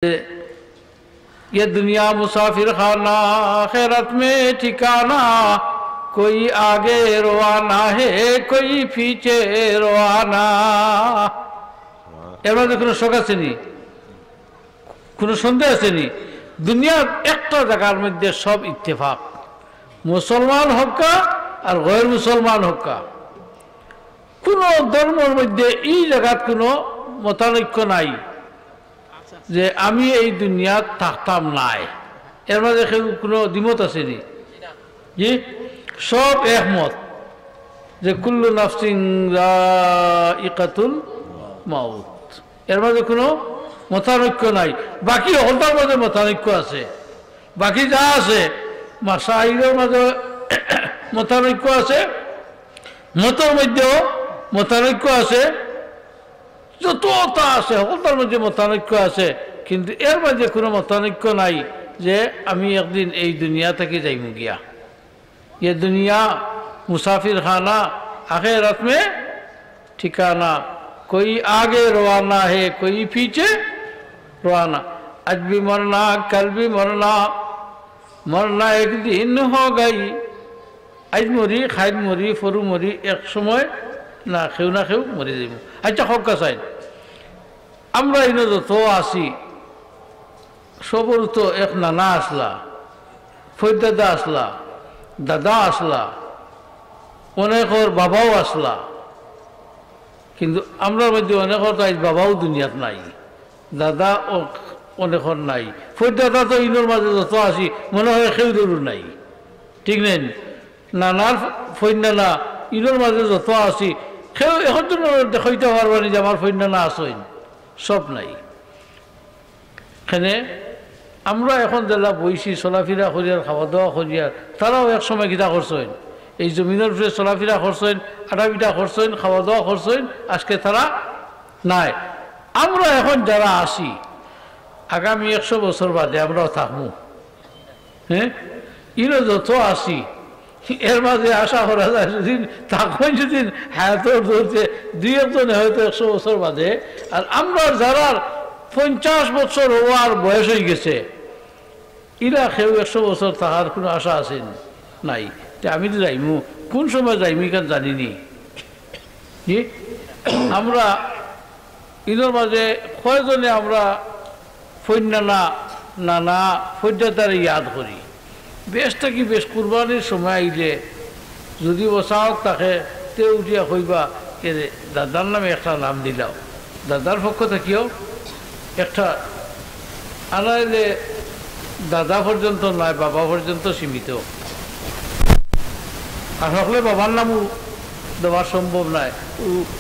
ये दुनिया मुसाफिर खाना आखिरत में ठिकाना, कोई आगे रवाना है कोई पीछे रवाना। এর মধ্যে কোনো শোক আসেনি, কোনো সন্দেহ আসেনি। দুনিয়ার একটা জায়গার মধ্যে সব ইত্তেফাক, মুসলমান হক্কা আর গैर মুসলমান হক্কা। কোনো ধর্মের মধ্যে এই জায়গার কোনো মতানৈক্য নাই যে আমি এই দুনিয়াত থাকতাম নাই। এর মাঝে কোনো দ্বিমত আসেনি। জি, সব একমত যে কুল্লু নাফসিন যায়িকাতুল মাউত। এর মাঝে কোনো মতানৈক্য নাই। বাকি হলতার মাঝে মতানৈক্য আছে, বাকি যা আছে মাসাইলের মাঝে মতানৈক্য আছে, মতের মধ্যেও মতানৈক্য আছে, যতটা আছে হলতার মধ্যে মতানৈক্য আছে। কিন্তু এর মাঝে কোনো মতানৈক্য নাই যে আমি একদিন এই দুনিয়া থেকে যাইব গিয়া। ये दुनिया मुसाफिर खाना आखिरत में ठिकाना, कोई आगे रवाना है कोई पीछे रवाना। आज भी मरना कल भी मरना, मरना एक दिन हो गई। आज मरी खाइल मरी फरु मरी, एक समय ना खेव मरी जाइब। अच्छा हक साइड আমরা ইনো যত আসি সবর তো এক নানা আসলা, ফৈদাদা আসলা, দাদা আসলা, অনেকর বাবাও আসলা। কিন্তু আমরা মধ্যে অনেকর তো আজ বাবাও দুনিয়াত নাই, দাদা অনেকর নাই, ফৈদাদা তো ইনোর মাঝে যত আসি মনে হয় খেউদেরও নাই, ঠিক নেই? নানার ফৈনানা ইনোর মাঝে যত আসি খেউ এখন তো দেখাইতে পারবানি যে আমার ফৈনানা আসইন, সব নাই। এখানে আমরা এখন যারা বইছি চলাফেরা করিয়ার খাওয়া দাওয়া করিয়ার, তারাও এক সময় কিতা করছেন, এই জমিনের উপরে চলাফেরা করছেন, আটাবিটা করছেন, খাওয়া দাওয়া করছেন, আজকে তারা নাই। আমরা এখন যারা আসি আগামী 100 বছর বাদে আমরাও থাকবো। হ্যাঁ, ইনো যত আসি এর মাঝে আশা করা যায় যেদিন তখন যেদিন হায়াতর ধরছে 2-1 হয়তো 100 বছর বাদে। আর আমরা যারা 50 বছর হওয়ার বয়স হয়ে গেছে, ইরা কেউ 100 বছর থাকার কোনো আশা আছে নাই। আমি তো যাইমু, কোন সময় যাইমি কেন জানিনি। আমরা ইনোর মাঝে কয়জনে আমরা ফৈন্যানা নানা ফৈদ্যাতারে ইয়াদ করি। বেশটা কি বেশ কুরবানির সময় আইলে যদি বসাও তাকে তে উঠিয়া কইবা কে দাদার নামে একটা নাম দিলাও, দাদার পক্ষ থাকিও একটা আনাইলে দাদা পর্যন্ত নয়, বাবা পর্যন্ত সীমিত। আর সকলে বাবার নামও দেওয়া সম্ভব নয়।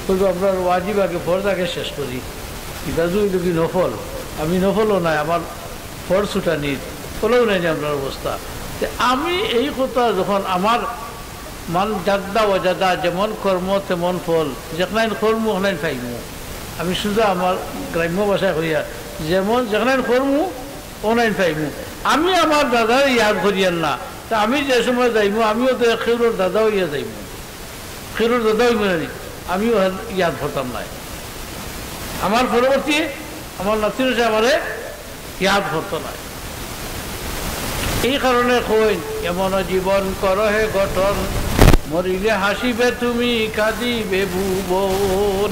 কইব আপনার ওয়াজিব আগে ফরজ আগে শেষ করি, এটা যদি কি নফল, আমি নফলও নাই, আমার ফরজ ছুটানির ফলেও নেই আপনার অবস্থা। আমি এই কথা যখন আমার মান জাদ্দা ওয়াজাদা, যেমন কর্ম তেমন ফল, যেখানে কর্ম ওখানে পাইমু। আমি শুধু আমার গ্রাম্য ভাষায় করিয়া যেমন যেখানে কর্ম ওখানে পাইমু। আমি আমার দাদার ইয়াদ করিয়ান না, তা আমি যে সময় যাইমু আমিও তো খেরোর দাদাও ইয়া যাইমু, খেরোর দাদাও মানে আমিও ইয়াদ করতাম নাই। আমার পরবর্তী আমার নাতির আমারে ইয়াদ করতো না। এই কারণে কই এমন জীবন করো হে গঠন, মরিলে হাসিবে তুমি কাঁদিবে ভুবন।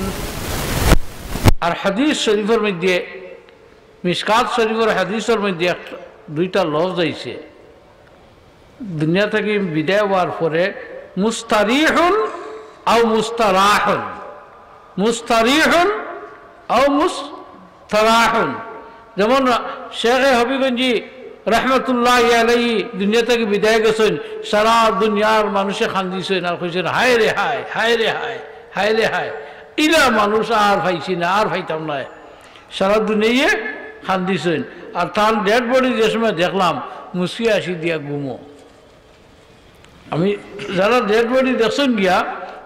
আর হাদিস শরীফের মধ্যে, মিশকাত শরীফের হাদিসের মধ্যে 2টা লফজ আইছে দুনিয়া থেকে বিদায় হওয়ার পরে, মুস্তারিহুন আও মুস্তারাহুন, মুস্তারিহুন আও মুস্তারাহুন। যেমন শেখে হবিগঞ্জি রহমতুল্লাহ আলাইহি দুনিয়া থেকে বিদায় গেছেন, সারা দুনিয়ার মানুষে খান্দিছেন আর কইছেন হায় রে হায়, হায় রে হায়, হায় রে হায়, ইরা মানুষ আর পাইছি না, আর পাইতাম না, সারা দুনিয়া খান্দিছেন। আর তার ডেড বডি যে সময় দেখলাম মুসিয়া আসি দিয়া ঘুমো। আমি যারা ডেড বডি দেখছেন গিয়া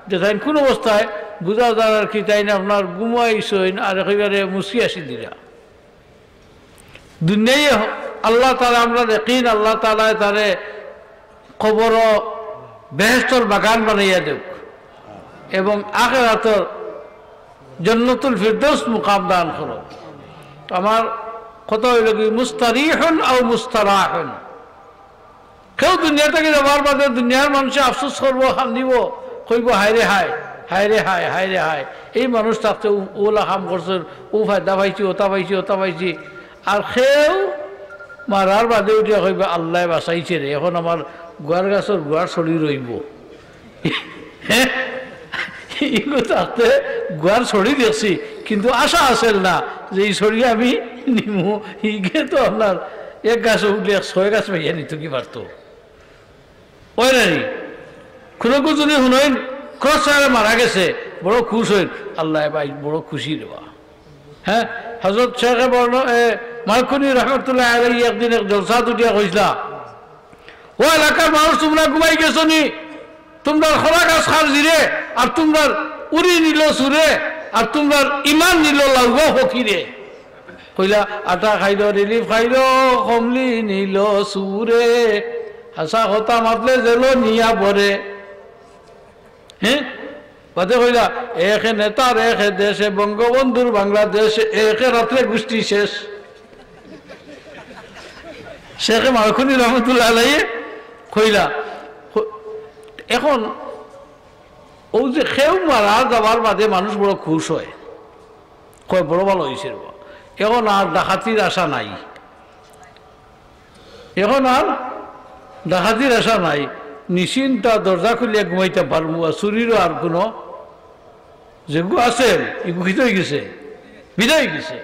দেখাইন কোন অবস্থায় বুঝা যায় আর কি, তাই না আপনার ঘুমাইছেন আর একেবারে মুসিয়া আসি দিলা। দুনিয়ায় আল্লাহ তাআলা আমরা দেখিন, আল্লাহ তাআলা তারে কবর বেহেশতর বাগান বানাইয়া দেব এবং আখিরাতের জান্নাতুল ফিরদৌস মুকাম দান করো। আমার কত হইল কি মুস্তারিহুন আও মুস্তারাহুন। কেউ দুনিয়া থেকে যাবার বাদে দুনিয়ার মানুষে আফসোস করবো, কান্দিব, কইব হায় রে হায়, হায় রে হায়, হায় রে হায়, এই মানুষ থাকতে ওলা কাম করছেন, ও ফায়দা পাইছি, ওটা পাইছি, ওটা পাইছি। আর সেও মারার বাদে উঠিয়া কইবা আল্লাহ বাঁচাইছে রে, এখন আমার গুয়ার গাছের গুয়ার ছড়ি রইব। এগুলো থাকতে গুয়ার ছড়ি দেখছি, কিন্তু আশা আসেল না যে এই ছড়ি আমি নিমু। ইগে তো আপনার এক গাছ উঠলে 6 গাছ পাইয়া নিত কি পারত, ওই নানি কোনো যদি শুনেন ক্রস মারা গেছে, বড় খুশ হইন, আল্লাহ ভাই বড় খুশি দেওয়া। হ্যাঁ, হজরত শেখে বর্ণ মালকুনি রহমতুল্লাহ আলাই একদিন এক জলসা উঠিয়া কইসলা, ও এলাকার মানুষ তোমরা ঘুমাই গেছো নি, তোমরা খোলা গাছ খার জিরে, আর তোমরা উড়ি নিল সুরে, আর তোমরা ইমান নিল লাগব ফকিরে। কইলা আটা খাইল, রিলিফ খাইল, কমলি নিল সুরে, হাসা হতা মাতলে জেলো নিয়া পরে। হ্যাঁ, বাদে কইলা একে নেতার একে দেশে, বঙ্গবন্ধুর বাংলাদেশ, একে রাত্রে গোষ্ঠী শেষ। শেখে মালকুনি রহমতুল্লাহ আলাইহি কইলা এখন ও যে খেউ মারা যাবার বাদে মানুষ বড় খুশ হয়, কয় বড় ভালো হয়েছে। এখন আর ডাকাতির আশা নাই, এখন আর ডাকাতির আশা নাই, নিশ্চিন্তা দরজা খুলিয়া ঘুমাইতে পারবো, চুরিরও আর কোনো যেগু আছে এগুলো হয়ে গেছে, বিদায় গেছে।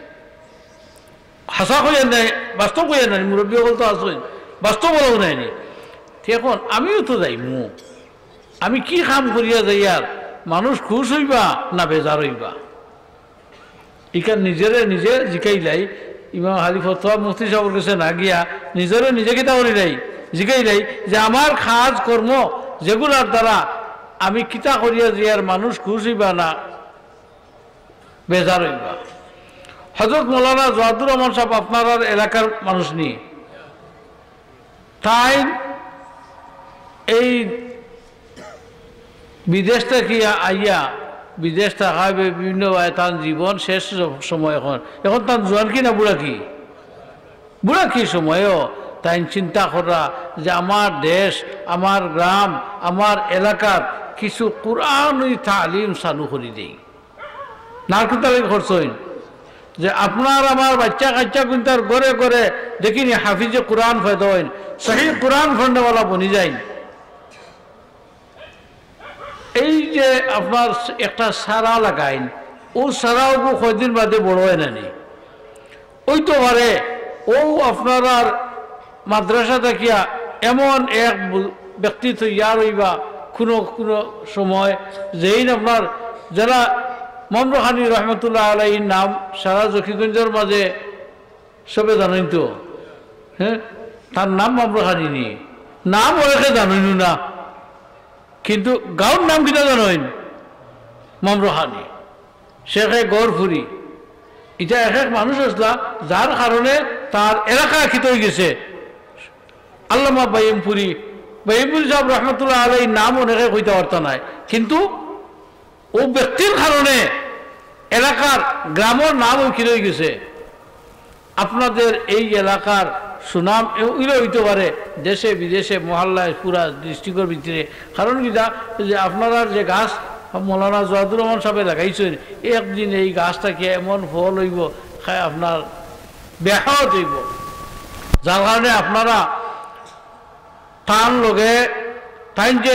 হাসা কইয়া নাই, বাস্তব কইয়া নাই, মুরব্বী বলতো আসেন বাস্তব বলাও নাইনি। এখন আমিও তো যাইমু, আমি কি কাম করিয়া যাই, আর মানুষ খুশ হইবা না বেজার হইবা, ইকার নিজেরে নিজে জিকাইলাই। ইমাম হালি ফতোয়া মুফতি সাহেবের কাছে না গিয়া নিজেরে নিজে কিতা করিলাই, জিকাইলাই যে আমার কাজ কর্ম যেগুলার দ্বারা আমি কিতা করিয়া যাই, আর মানুষ খুশ হইবা না বেজার হইবা। হযরত মাওলানা জাওয়াদুর রহমান সাহেব আপনার এলাকার মানুষ নি, তাই এই বিদেশ থেকে আইয়া, বিদেশ থাকা বিভিন্ন তার জীবন শেষ সময়, এখন তার জোয়ান কি না বুড়া কি, বুড়া কি সময়ও তাই চিন্তা করা যে আমার দেশ, আমার গ্রাম, আমার এলাকার কিছু কোরআনই তালিম চালু করে দেই। নারকেল খরচ হইন যে আপনার আমার বাচ্চা কাচ্চা কিন্তু ঘরে ঘরে দেখিনি হাফিজে কোরআন ফায়দা হইন, সহি কোরআন ফন্ডওয়ালা বনি যায়। এই যে আপনার একটা সারা লাগাইন, ও সারাও কয়দিন বাদে বড় হয় না নি, ওই তো পারে ও আপনার আর মাদ্রাসা দেখিয়া এমন এক ব্যক্তি তৈয়ার হইবা কোনো কোনো সময়, যেই আপনার যারা মমরখানি রহমতুল্লাহ আলাইহির নাম সারা জকিগঞ্জের মাঝে সবে জানেন তো। হ্যাঁ, তার নাম মমরখানি নি, নাম ওকে জানেন না, কিন্তু গাঁর নাম কিনা জানেন মমরখানি, শেখে গড়ফুরি। এটা এক এক মানুষ আসলা যার কারণে তার এলাকা খিত হয়ে গেছে। আল্লামা বাইমপুরি সাহেব রহমতুল্লাহ আলাইহির নাম অনেকে কইতে পারত নাই, কিন্তু ও ব্যক্তির কারণে এলাকার গ্রামের নাম ওইখানে হয়ে গেছে। আপনাদের এই এলাকার সুনাম ওইটা হইতে পারে দেশে বিদেশে, মহল্লায়, পুরা ডিস্ট্রিক্টের ভিতরে। কারণ কিটা যে আপনারা যে গাছ মৌলানা জাওয়াদুর রহমান সাহেব লাগাইছেন, একদিন এই গাছটাকে এমন ফল হইব, খায় আপনার ব্যাহত হইব, যার কারণে আপনারা তার লগে তাই যে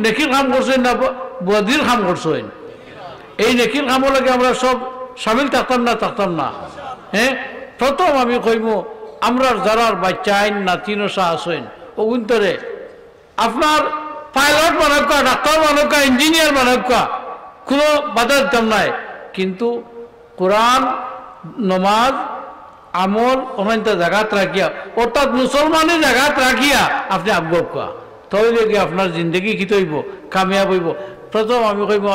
নেকির কাম করছেন না বদির কাম করছেন, এই নেকির কামর লাগে আমরা সব সামিল থাকতাম না। হ্যাঁ, প্রথম আমি কইব আমরা যারা বাচ্চা আইন নাতি নশা আছেন অগুন্তরে আপনার পাইলট বানাক্কা, ডাক্তার বানাক্কা, ইঞ্জিনিয়ার বানাক্কা, কোনো বাধা দিতাম নাই, কিন্তু কোরআন নমাজ আমল ওখানটা জায়গাত রাখিয়া, অর্থাৎ মুসলমানের জায়গাত রাখিয়া আপনি আগ্রহ তৈরি গিয়ে আপনার জিন্দগি কি তৈব কামিয়াব হইব। প্রথম আমি কইব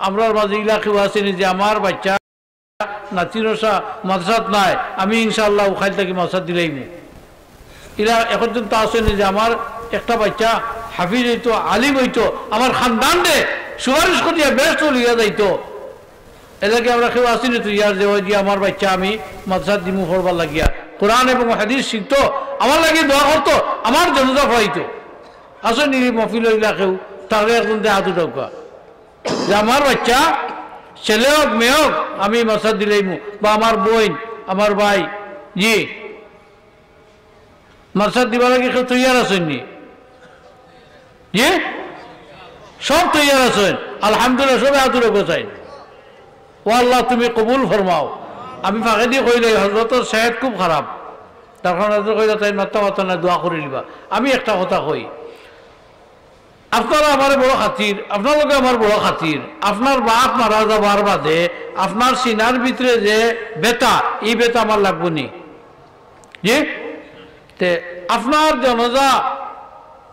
আমরার মাঝে ইলাকেও আসেনি যে আমার বাচ্চা নাতিরসা মাদ্রাসাত নাই, আমি ইনশাআল্লাহ ওখান থেকে মাদ্রাসা দিলাইনি। এরা এখন তো আসেনি যে আমার একটা বাচ্চা হাফিজ হইতো, আলিম হইতো, আমার খানদান রে সুপারিশ করিয়া বেশ চলিয়া যাইতো, এলাকে আমরা কেউ আসিনি তুই আর যে ওই যে আমার বাচ্চা আমি মাদ্রাসা দিমু পড়বার লাগিয়া কোরআন এবং হাদিস শিখতো আমার লাগে দোয়া করতো আমার জনতা পড়াইতো আসেনি মফিল কেউ তাহলে এখন হাত উঠাউকা যে আমার বাচ্চা ছেলে হোক মেয়ে হোক আমি মাদ্রাসা দিলেইমু বা আমার বোন আমার ভাই জি মাদ্রাসা দিবার লাগে কেউ তৈয়ার আসেননি জি সব তৈয়ার আছেন আলহামদুলিল্লাহ সবাই হাত উঠে চাই ও আল্লাহ তুমি কবুল ফরমাও আমি ফাঁকে দিয়ে কইলে হজরতের সেহত খুব খারাপ তার কারণে কইলে তাই মাত্রা মাত্রা না দোয়া করে নিবা আমি একটা কথা কই আপনারা আমার বড় খাতির আপনার আমার বড় খাতির আপনার বাপ মারা যাবার বাদে আপনার সিনার ভিতরে যে বেতা এই বেতা আমার লাগবো নি জি তে আপনার জনজা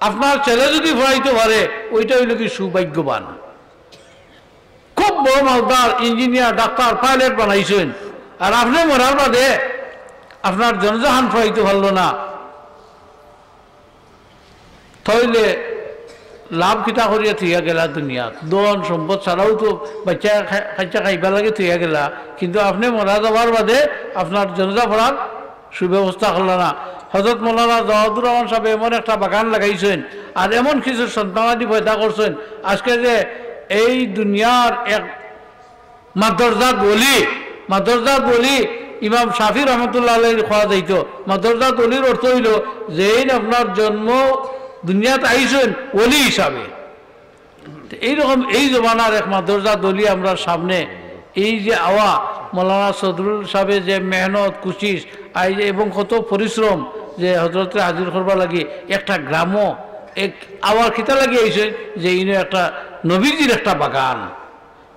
আপনার ছেলে যদি পড়াইতে পারে ওইটা হইল কি সৌভাগ্যবান খুব বড় মালদার ইঞ্জিনিয়ার ডাক্তার পাইলট বানাইছেন আর আপনি মরার বাদে আপনার জনজাহান পড়াইতে পারল না তাহলে লাভ কিতা করিয়া থইয়া গেলা দুনিয়াত দন সম্পদ ছাড়াও তো বাচ্চা খাইচা খাইবা লাগে থইয়া গেলা কিন্তু আপনি মরা যাবার বাদে আপনার জনজা পড়ার সুব্যবস্থা করল না হযরত মাওলানা জাওয়াদুর রহমান সাহেব এমন একটা বাগান লাগাইছেন আর এমন কিছু সন্তানাদি পয়দা করছেন আজকে যে এই দুনিয়ার এক মাদরজাত বলি ইমাম শাফি রহমতুল্লাহ আলাইহি খোয়া যাইত মাদরজাত ওলির অর্থ হইল যে আপনার জন্ম দুনিয়াতে আইছেন ওলি হিসাবে এইরকম এই জমানার এক মাদরজাত ওলি আমরা সামনে এই যে আওয়া মাওলানা সদরুল সাহেবের যে মেহনত কুচিস এবং কত পরিশ্রম যে হজরতে হাজির করবার লাগে একটা গ্রামও এক আওয়ার খিতা লাগে আইছে যে ইনো একটা নবীজির একটা বাগান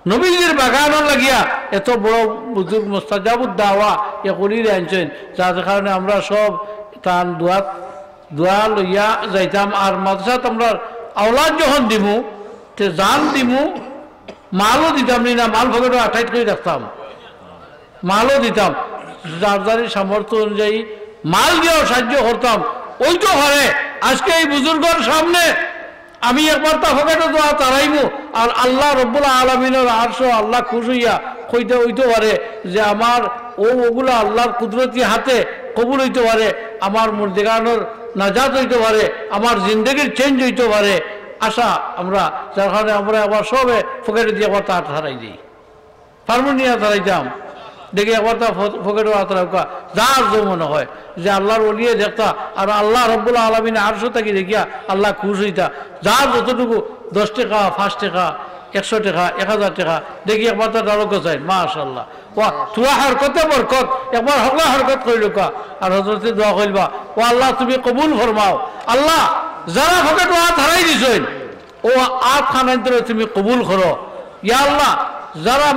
নবীজির বাগানও লাগিয়া এত বড় বুজুর্গ মুস্তাজাবুদ দাওয়া এ করিলে আনছেন যার কারণে আমরা সব তার দোয়া লইয়া যাইতাম আর মাদ্রাসাত আমরা আওলাদ যখন দিমু তে জান দিমু মালও দিতাম না মাল ভগেটও আঠাইট করে রাখতাম মালও দিতাম যার যারি সামর্থ্য অনুযায়ী মাল দিয়েও সাহায্য করতাম ওই তো ঘরে আজকে এই বুজুর্গর সামনে আমি একবার তা ভগেটও দোয়া তারাইমু আর আল্লাহ রব্বুল আলামিনের আরশ আল্লাহ খুশ হইয়া কইতে হইতে পারে যে আমার ওগুলা আল্লাহর কুদরতি হাতে কবুল হইতে পারে আমার মুর্দেগানোর নাজাত হইতে পারে আমার জিন্দগির চেঞ্জ হইতে পারে আশা আমরা যার কারণে আমরা আবার সবে ফকেটে দিয়ে একবার তা হারাই দিই হারমোনিয়া হারাইতাম দেখি একবার তা ফকেটে হারাউকা যার যে মনে হয় যে আল্লাহর ওলিয়ে দেখতা আর আল্লাহ রব্বুল আলামিন আরশো থাকি দেখিয়া আল্লাহ খুশ হইতা যার যতটুকু 10 টাকা 5 টাকা 100 টাকা 1000 টাকা দেখি একবার তার আরোগ্য চাই মাশাআল্লাহ ওয়া তুয়া হরকতে বরকত একবার হকলা হরকত কইলুকা আর হযরতে দোয়া কইলবা ও আল্লাহ তুমি কবুল ফরমাও আল্লাহ যারা ফকেট হাত হারাই দিছেন ও আট খানান্তরে তুমি কবুল করো ইয়া আল্লাহ যারা